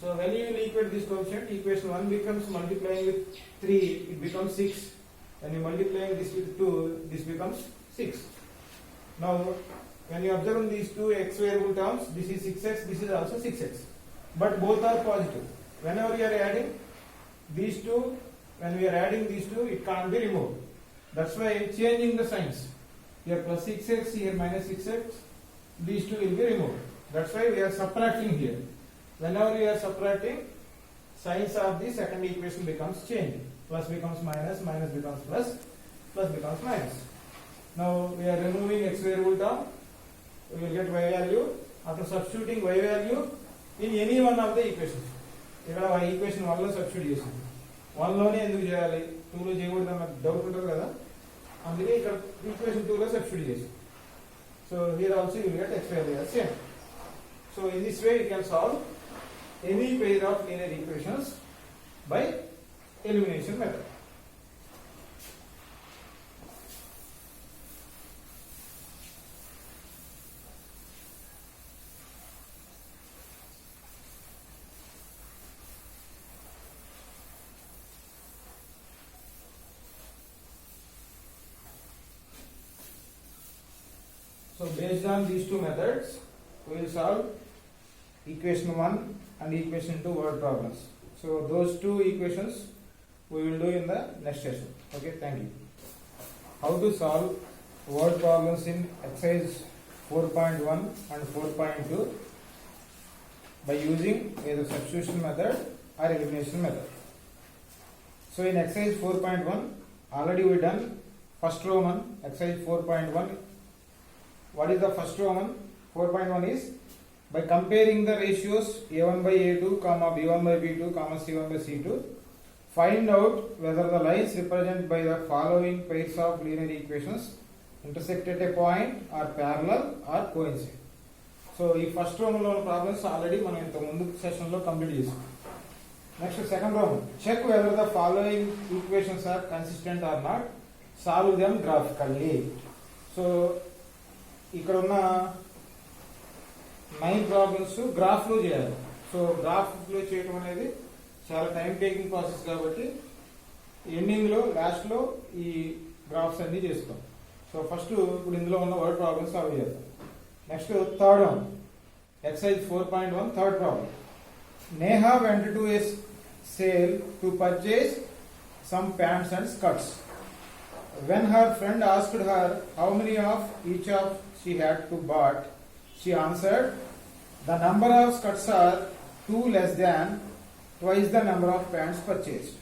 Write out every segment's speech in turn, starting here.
So when you will equate this coefficient, equation 1 becomes multiplying with 3, it becomes 6. When you multiplying this with 2, this becomes 6. Now when you observe these two x variable terms, this is 6x, this is also 6x. But both are positive. Whenever you are adding these two, when we are adding these two, it can't be removed. That's why changing the signs. Here plus 6x, here minus 6x, these two will be removed. That's why we are subtracting here. Whenever we are subtracting, signs of the second equation becomes changed. Plus becomes minus, minus becomes plus, plus becomes minus. Now we are removing x variable term, we will get y value. After substituting y value in any one of the equations. ఇక్కడ equation 1 లో substitute చేసాం. 1 లోనే ఎందుకు చేయాలి, 2 లో చేయకూడదు అన్న doubt ఉంటుంది కదా, అందుకే ఇక్కడ ఈక్వేషన్ 2 లో సబ్స్టిట్యూట్ చేసాం. So here also you will get x value as same. So in this way you can solve any pair of linear equations by elimination method. So based on these two methods, we will solve equation 1 and equation 2 word problems. So those two equations we will do in the next session. Okay, thank you. How to solve word problems in exercise 4.1 and 4.2 by using either substitution method or elimination method. So in exercise 4.1 already we done first Roman. Exercise 4.1, what is the first Roman? 4.1 is by comparing the ratios a1 by a2 comma b1 by b2 comma c1 by c2, find out whether the lines represented by the following pairs of linear equations intersect at a point, are parallel or coincide. So ఈ first roman లో problems already మనం ఇంత ముందు session లో complete చేసాం. Next second roman, check whether the following equations are consistent or not, solve them graphically. So ఇక్కడ ఉన్న 9 problems graph లో చేయాలి. సో గ్రాఫ్ లో చేయడం అనేది చాలా టైం టేకింగ్ ప్రాసెస్ కాబట్టి ఎండింగ్ లో లాస్ట్ లో ఈ గ్రాఫ్స్ అన్ని చేస్తాం. సో ఫస్ట్ ఇప్పుడు ఇందులో ఉన్న వర్డ్ ప్రాబ్లమ్స్ సాల్వ్ చేద్దాం. Next third one, exercise 4.1 third problem. Neha went to a sale to purchase some pants and skirts. When her friend asked her how many of each of she had to bought, she answered, the number of skirts are 2 less than twice the number of pants purchased.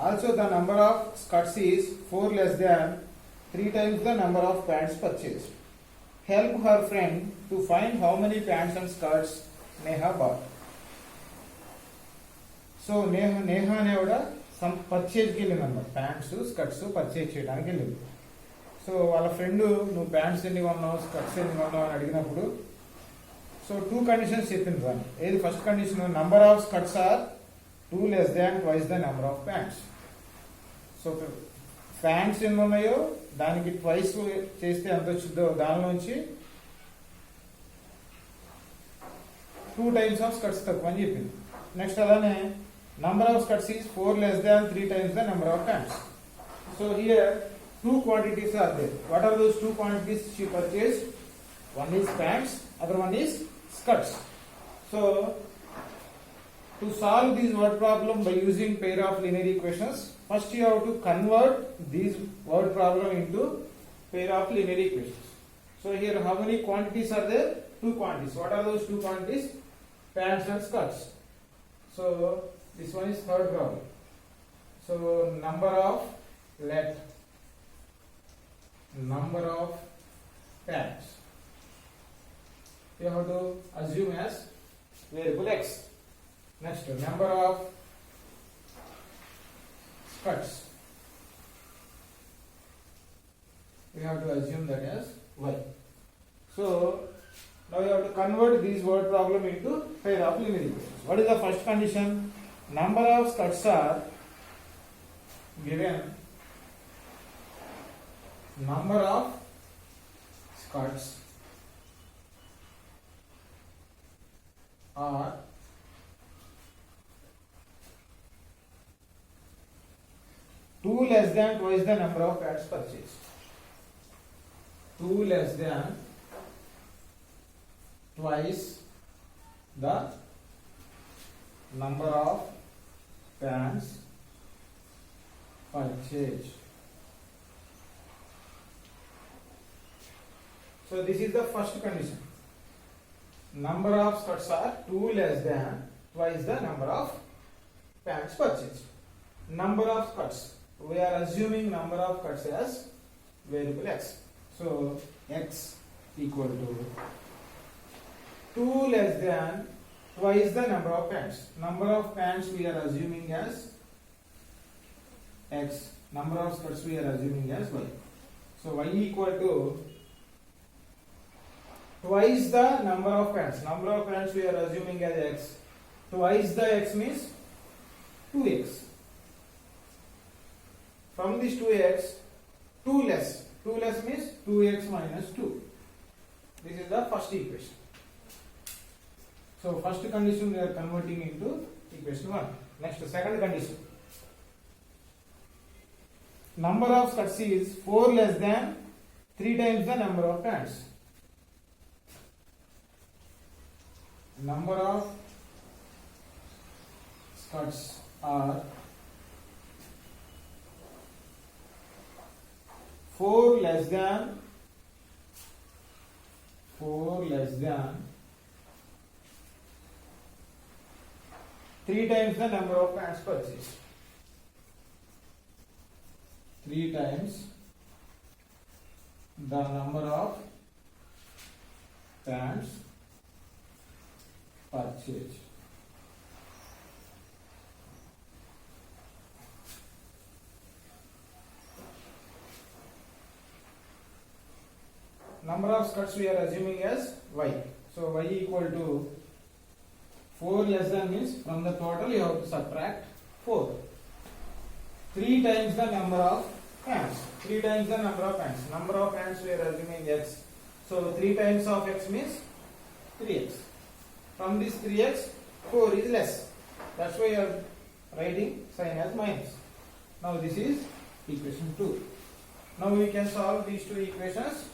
Also the number of skirts is 4 less than 3 times the number of pants purchased. Help her friend to find how many pants and skirts Neha bought. So Neha అనేవిడ some పర్చేజ్కి వెళ్ళింది అనమాట. Pants skirts purchase చేయడానికి వెళ్ళింది. So వాళ్ళ friend నువ్వు pants ఎన్ని కొన్నావు స్కర్ట్స్ ఎన్ని కొన్నావు అని అడిగినప్పుడు సో 2 కండిషన్స్ చెప్పింది దాన్ని. ఏది first condition, number of skirts are 2 less than twice the number of pants. So pants ఎన్ని ఉన్నాయో దానికి ట్వైస్ చేస్తే ఎంత వచ్చిందో దానిలోంచి 2 times ఆఫ్ స్కర్ట్స్ తక్కువ అని చెప్పింది. నెక్స్ట్ అలానే number of skirts is 4 less than 3 times the number of pants. So here 2 quantities are there. What are those 2 quantities she purchased? One is pants, other one is skirts. So to solve this word problem by using pair of linear equations, first you have to convert this word problem into pair of linear equations. So here how many quantities are there? 2 quantities. What are those 2 quantities? Pants and skirts. So this one is third problem. So number of pants you have to assume as variable x. Next, number of skirts we have to assume that as y. So now you have to convert this word problem into pair of linear equations. What is the first condition? Number of skirts are given, number of skirts are 2 less than twice the number of pants purchased. 2 less than twice the number of pants purchased. So this is the first condition. Number of skirts are 2 less than twice the number of pants purchased. Number of skirts, we are assuming number of skirts as variable x. So x equal to 2 less than twice the number of pants. Number of pants we are assuming as x. Number of skirts we are assuming as y. So y equal to twice the number of pants. Number of pants we are assuming as x. Twice the x means 2x. From this 2x, 2 less. 2 less means 2x minus 2. This is the first equation. So first condition we are converting into equation 1. Next, second condition. Number of skirts is 4 less than 3 times the number of pants. Number of skirts are 4 less than 3 times the number of pants purchased. 3 times the number of pants purchased. Number of skirts we are assuming as y. So y equal to 4 less than means from the total you have to subtract 4. 3 times the number of pants. 3 times the number of pants. Number of pants we are assuming x. So 3 times of x means 3x. From this 3x, 4 is less. That's why you are writing sign as minus. Now this is equation 2. Now we can solve these two equations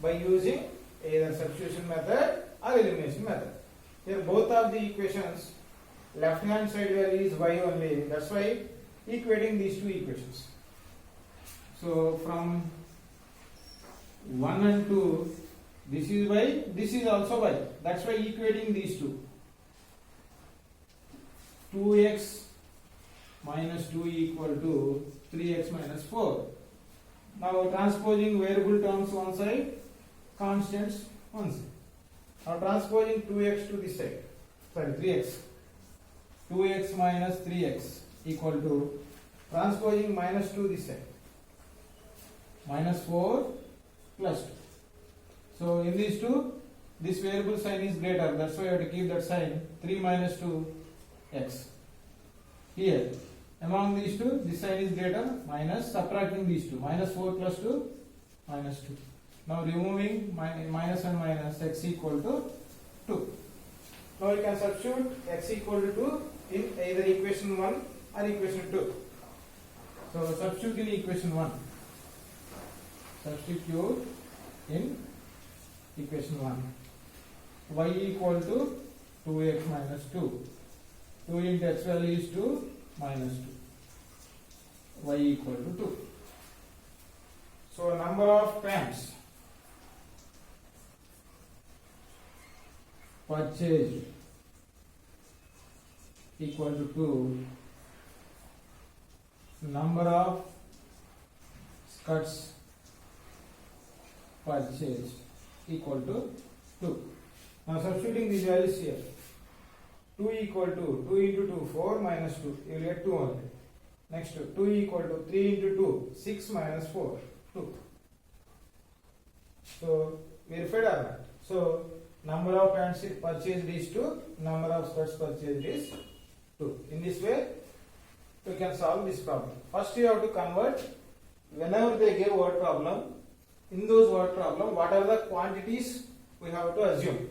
by using either substitution method or elimination method. Here both of the equations, left hand side value is y only. That's why equating these two equations. So from 1 and 2, this is y, this is also y. That's why equating these two. 2x minus 2 equal to 3x minus 4. Now transposing variable terms one side, constants one side. Now transposing 2x to this side, sorry 3x. 2x minus 3x equal to transposing minus 2 this side. Minus 4 plus 2. So in these two, this variable sign is greater. That's why you have to keep that sign. 3 minus 2 x. Here, among these two, this sign is greater. Minus, subtracting these two. Minus 4 plus 2, minus 2. Now removing minus and minus, x equal to 2. Now you can substitute x equal to 2 in either equation 1 or equation 2. So substitute in equation 1. Substitute in equation 1. Y equal to 2x minus 2. 2 into x value is 2 minus 2. Y equal to 2. So number of pants purchased equal to 2. Number of skirts purchased equal to 2. Now substituting these values here. 2 equal to 2 into 2, 4 minus 2. You will get 2 only. Next 2 equal to 3 into 2, 6 minus 4, 2. So verified or not? So number of pants purchased is 2, number of skirts purchased is 2. In this way, you can solve this problem. First you have to convert, whenever they give word problem, in those word problem, what are the quantities we have to assume.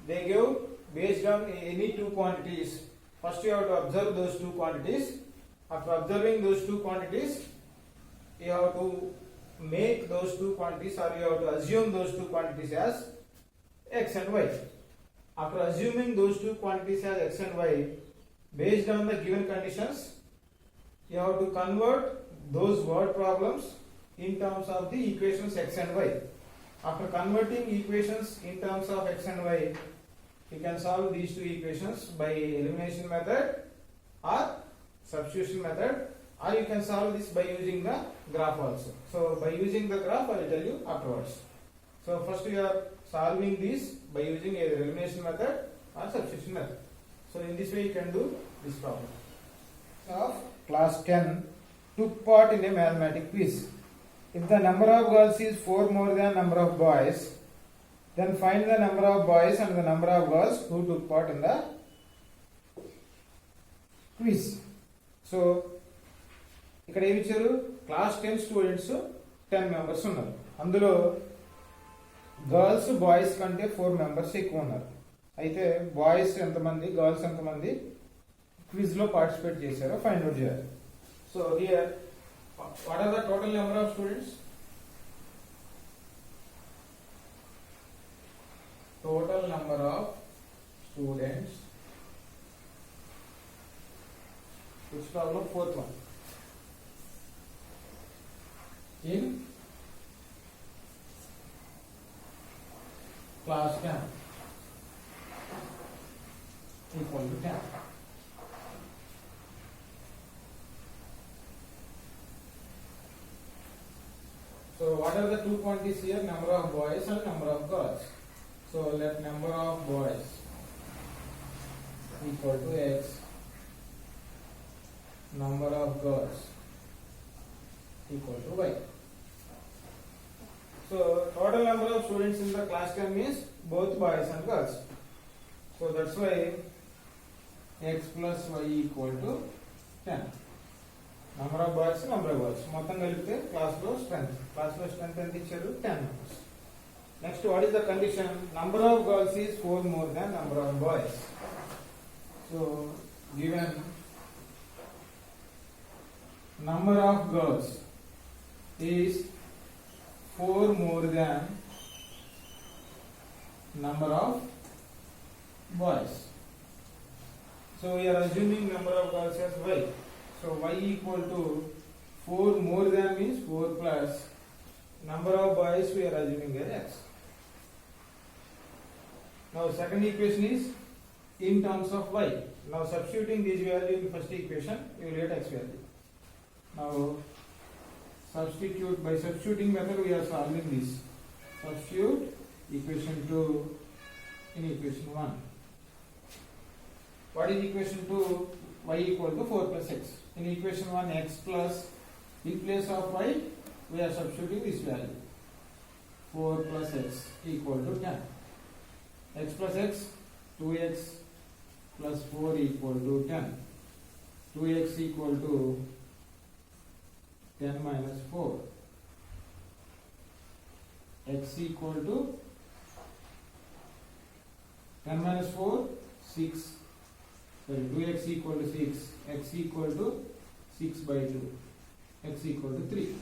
They give based on any two quantities. First you have to observe those two quantities After observing those two quantities, you have to make those two quantities, or you have to assume those two quantities as x and y. After assuming those two quantities as x and y, based on the given conditions, you have to convert those word problems in terms of the equations x and y. After converting equations in terms of x and y, you can solve these two equations by elimination method or substitution method, or you can solve this by using the graph also. So by using the graph, I will tell you afterwards. So first we are solving this by using either elimination method or substitution method. So in this way you can do this problem. Of class 10 took part in a mathematics quiz. If the number of girls is 4 more than number of boys, then find the number of boys and the number of girls who took part in the quiz. So ఇక్కడ ఏమి ఇచ్చారు, class 10 students 10 members ఉన్నారు. అందులో girls boys కంటే 4 members ఎక్కువ ఉన్నారు. అయితే boys ఎంతమంది, గర్ల్స్ ఎంతమంది క్విజ్ లో పార్టిసిపేట్ చేశారో ఫైండ్ అవుట్ చేయాలి. So here what are the total number of students? Total number of students, which problem? Fourth one. In class 10 equal to 10. So what are the two quantities here? Number of boys and number of girls. So let number of boys equal to x, number of girls equal to y. So total number of students in the class 10 means both boys and girls. So that's why x plus y equal to 10. Number of boys, number of girls. మొత్తం కలిపితే class లో strength ఎంత ఇచ్చారు? 10 members. Next, what is the condition? Number of girls is 4 more than number of boys. So given number of girls is 4 more than number of boys. So we are assuming number of girls as y. So y equal to 4 more than means 4 plus number of boys we are assuming as x. Now second equation is in terms of y. Now substituting this value in the first equation, you will get x value. Now substitute, by substituting method we are solving this. Substitute equation 2 in equation 1. What is equation 2? Y equal to 4 plus x. In equation 1, x plus, in place of y we are substituting this value. 4 plus x equal to 10. X plus x, 2x plus 4 equal to 10. 2x equal to 10 minus 4. X equal to 10 minus 4, 6. Sorry, 2x equal to 6. X equal to 6 by 2. X equal to 3.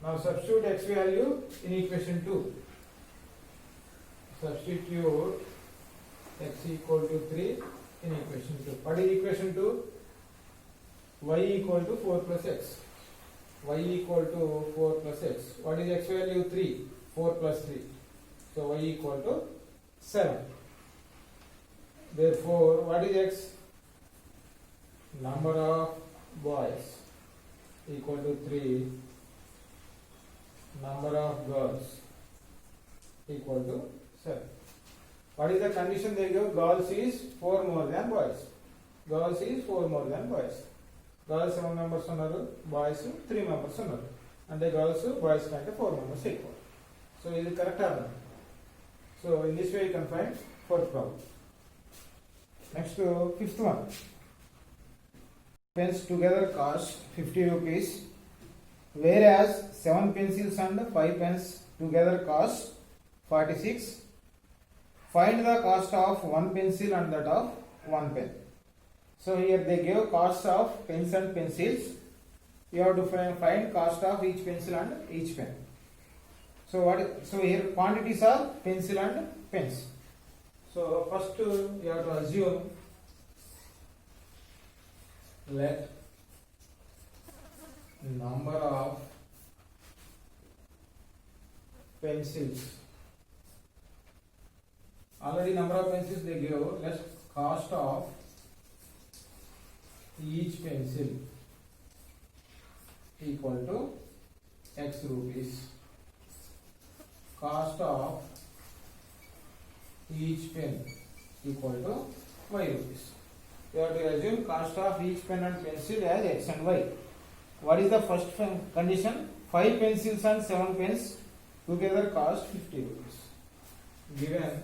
Now substitute x value in equation 2. Substitute x equal to 3 in equation 2. What is equation 2? Y equal to 4 plus x. Y equal to 4 plus x. What is x value? 3. 4 plus 3. So y equal to 7. Therefore, what is x? Number of boys equal to 3. Number of girls equal to 7. What is the condition they give? Girls is 4 more than boys. Girls is 4 more than boys. Girls 7 members uన్నారు, boys 3 members ఉన్నారు. అంటే girls boys కంటే 4 members ఎక్కువ. So ఇది correct or not? So in this way you can find fourth problem. Next to fifth one. Pens together cost 50 rupees, whereas 7 pencils and 5 pens together cost 46. Find the cost of 1 pencil and that of 1 pen. So here they give cost of pens and pencils. You have to find cost of each pencil and each pen. So so here quantities are pencil and pens. So first you have to assume let number of pencils. Already number of pencils they give. Let's cost of each pencil equal to X rupees. Cost of each pen equal to Y rupees. You have to assume cost of each pen and pencil as X and Y. What is the first condition? 5 pencils and 7 pens together cost 50 rupees. Given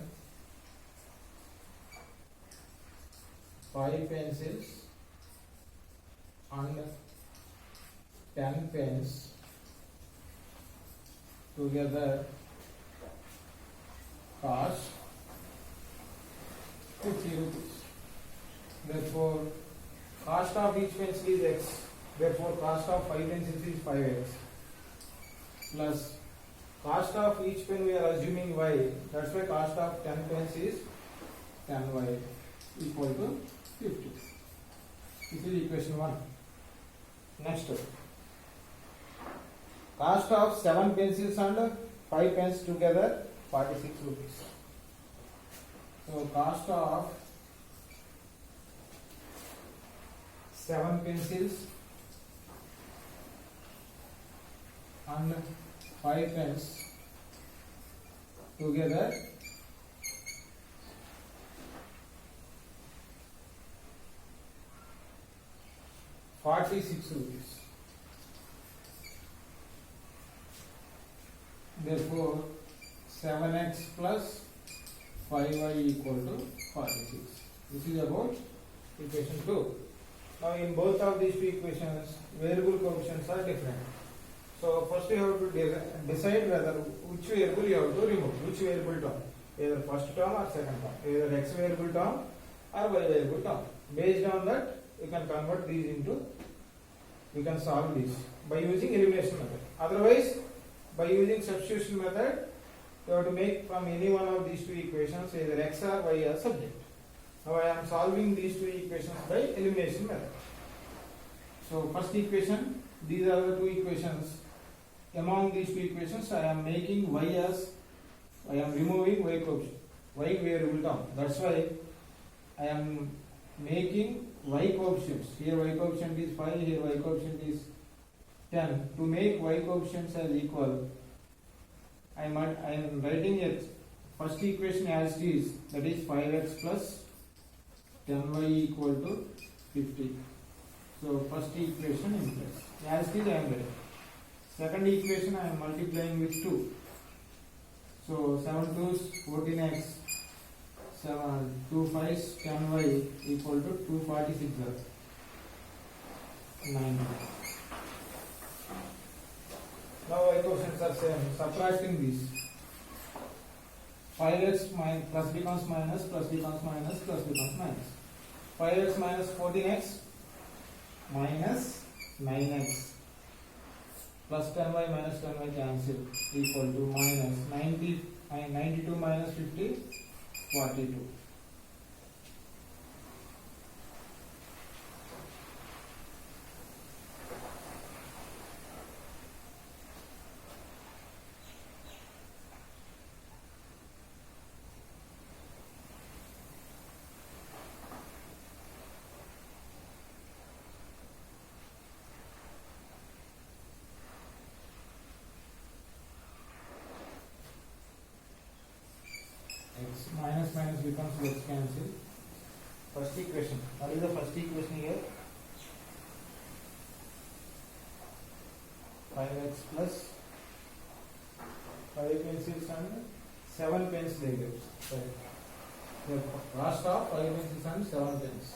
5 pencils and 10 pens together cost 50 rupees. Therefore, cost of each pencil is X. Therefore, cost of 5 pencils is 5X. Plus, cost of each pen we are assuming Y. That's why cost of 10 pens is 10Y equal to 50. This is equation 1. Next, cost of 7 pencils and 5 pens together 46 rupees. So, cost of 7 pencils and 5 pens together 46 rupees. Therefore, 7x plus 5y equal to 46. This is about equation 2. Now, in both of these two equations, variable coefficients are different. So, first you have to decide whether which variable you have to remove, which variable term, either first term or second term, either x variable term or y variable term. Based on that, you can convert these into, you can solve this by using elimination method. Otherwise, by using substitution method, you have to make from any one of these two equations either x or y as subject. Now I am solving these two equations by elimination method. So first equation, these are the two equations. Among these two equations, I am making y as, I am removing y coefficient, y variable term. That's why I am making y coefficients. Here y coefficient is 5, here y coefficient is 10. To make y coefficients as equal, I am writing it first equation as it is, that is 5x plus 10y equal to 50. So first equation in place. As it is I am writing. Second equation I am multiplying with 2. So 7 2s 14x, 7 2 5s 10y equal to 246 9. Now equations are same. Subtracting these. 5x plus becomes minus, plus becomes minus, plus becomes minus. 5x minus 14x minus 9x plus 10y minus 10y cancel equal to minus 92 minus 50 42. X minus minus becomes x cancel. First equation. What is the first equation here? 5x plus 5 pencils and 7 pens they give. Right. The cost of 5 pencils and 7 pens.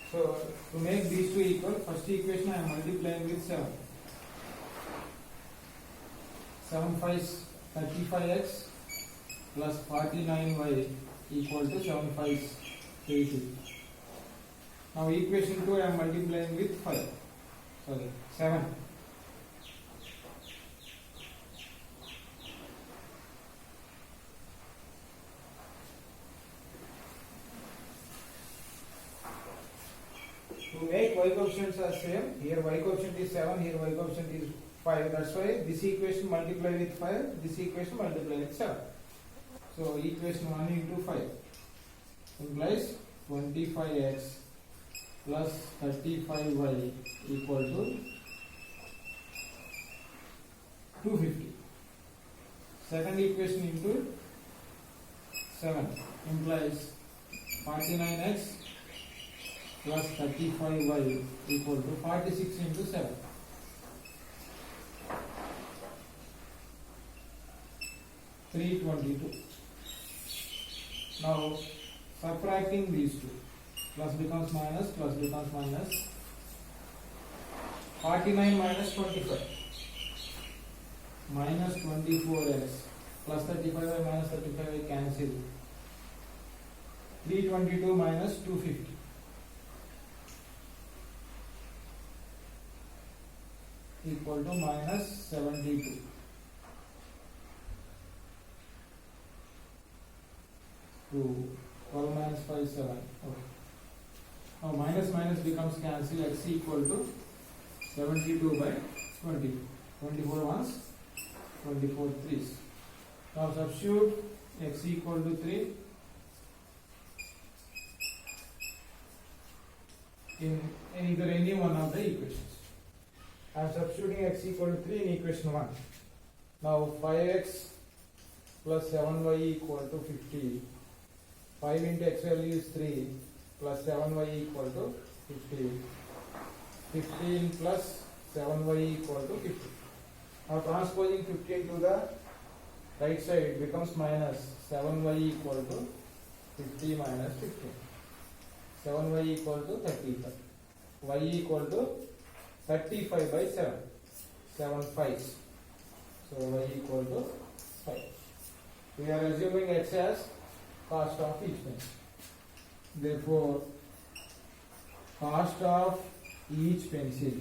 So, to make these two equal, first equation I am multiplying with 7. 7 5s 35x plus 49y equal to 7 5s 80. Now equation 2 I am multiplying with 7. To make y coefficients are same, here y coefficient is 7, here y coefficient is 5. That's why this equation multiply with 5, this equation multiply with 7. So equation 1 into 5 implies 25x plus 35y equal to 250. Second equation into 7 implies 49x plus 35y equal to 46 into 7. $322. Now subtracting these two, plus becomes minus, 49 minus 25 minus 24x plus 35y minus 35y cancel. 322 minus 250 equal to minus 72. To 12 minus 5 7. Okay. Now minus minus becomes cancel, x equal to 72 by 20. 24 ones, 24 threes. Now substitute x equal to 3 in either any one of the equations. I am substituting x equal to 3 in equation 1. Now 5x plus 7y equal to 50. 5 into x value is 3 plus 7y equal to 50. 15 plus 7y equal to 50. Now transposing 15 to the right side, it becomes minus 7y equal to 50 minus 15. 7y equal to 35. Y equal to 35 by 7. 7 5s. So y equal to 5. We are assuming x as cost of each pencil. Therefore, cost of each pencil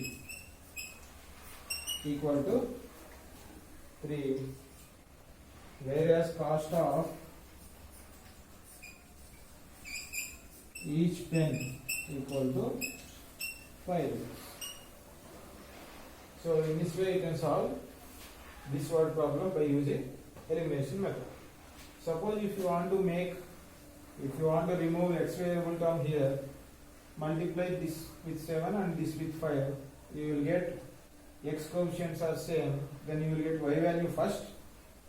equal to 3, whereas cost of each pen equal to 5. So in this way you can solve this word problem by using elimination method. Suppose if you want to remove x variable term here, multiply this with 7 and this with 5, you will get x coefficients are same, then you will get y value first,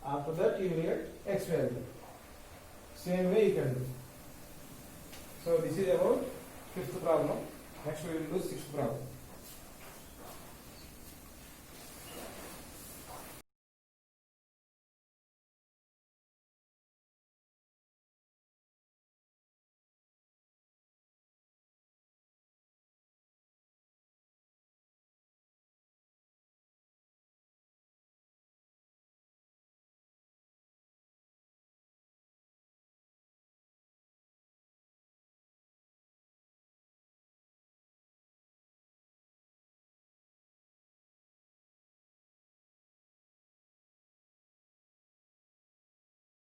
after that you will get x value. Same way you can do. So this is about fifth problem. Next we will do sixth problem.